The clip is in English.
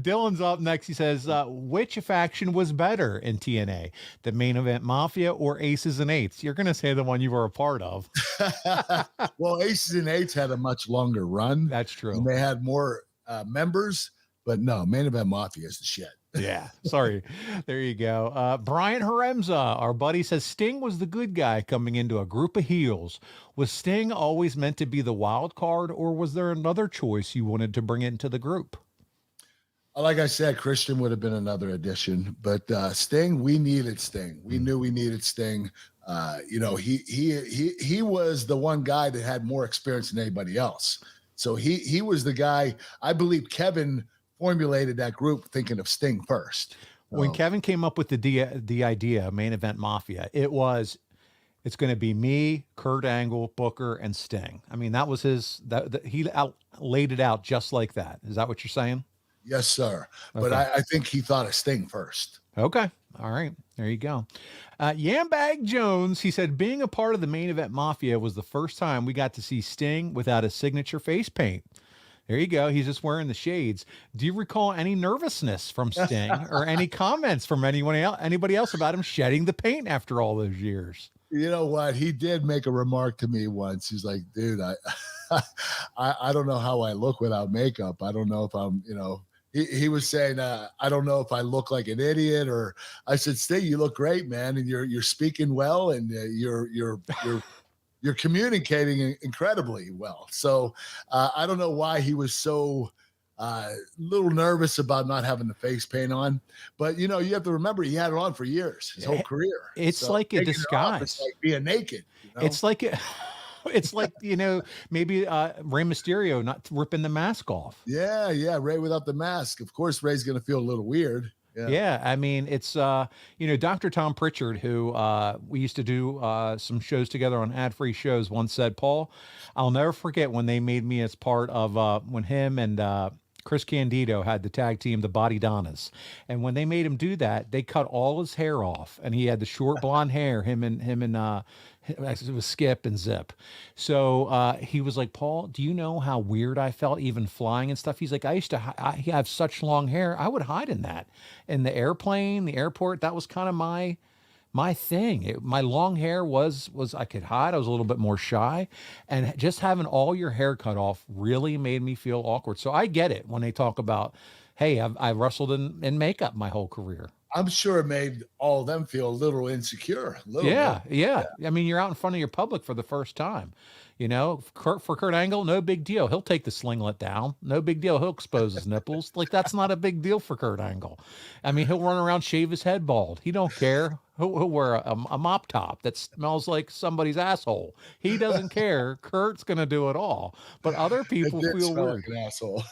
Dylan's up next. He says, which faction was better in TNA, the main event Mafia or Aces and Eights? You're going to say the one you were a part of. Well, Aces and Eights had a much longer run. That's true. And they had more members, but no, main event Mafia is the shit. Yeah, sorry. There you go. Brian Haremza, our buddy, says Sting was the good guy coming into a group of heels. Was Sting always meant to be the wild card, or was there another choice you wanted to bring into the group? Like I said, Christian would have been another addition, but Sting, we needed Sting. We knew we needed Sting. He was the one guy that had more experience than anybody else. So he was the guy. I believe Kevin formulated that group thinking of Sting first. When Kevin came up with the idea, main event Mafia, it's going to be me, Kurt Angle, Booker, and Sting. I mean, that was he laid it out just like that. Is that what you're saying? Yes, sir. Okay. But I think he thought of Sting first. Okay. All right. There you go. Yambag Jones, he said, being a part of the main event Mafia was the first time we got to see Sting without his signature face paint. There you go. He's just wearing the shades. Do you recall any nervousness from Sting or any comments from anybody else about him shedding the paint after all those years? You know what? He did make a remark to me once. He's like, dude, I don't know how I look without makeup. I don't know if I'm, he was saying, I don't know if I look like an idiot, or I said, Sting, you look great, man. And you're speaking well, and you're communicating incredibly well. So I don't know why he was so little nervous about not having the face paint on. But, you have to remember he had it on for years, his whole career. It's so like a disguise. It's like being naked. It's like it's like, maybe Rey Mysterio not ripping the mask off. Yeah. Rey without the mask. Of course, Rey's going to feel a little weird. Yeah. I mean, it's, Dr. Tom Pritchard, who we used to do some shows together on ad-free shows, once said, Paul, I'll never forget when they made me as part of when him and Chris Candido had the tag team, the Body Donnas. And when they made him do that, they cut all his hair off, and he had the short blonde hair, him and it was Skip and Zip. So he was like, Paul, do you know how weird I felt even flying and stuff? He's like, I used to have such long hair. I would hide in that. In the airplane, the airport, that was kind of my thing. My long hair was I could hide. I was a little bit more shy, and just having all your hair cut off really made me feel awkward. So I get it when they talk about, hey, I wrestled in makeup my whole career. I'm sure it made all of them feel a little insecure. Yeah. I mean, you're out in front of your public for the first time. For Kurt Angle, no big deal. He'll take the slinglet down. No big deal. He'll expose his nipples. Like, that's not a big deal for Kurt Angle. I mean, he'll run around, shave his head bald. He don't care. He'll wear a mop top that smells like somebody's asshole. He doesn't care. Kurt's going to do it all. But other people feel weird. Like an asshole.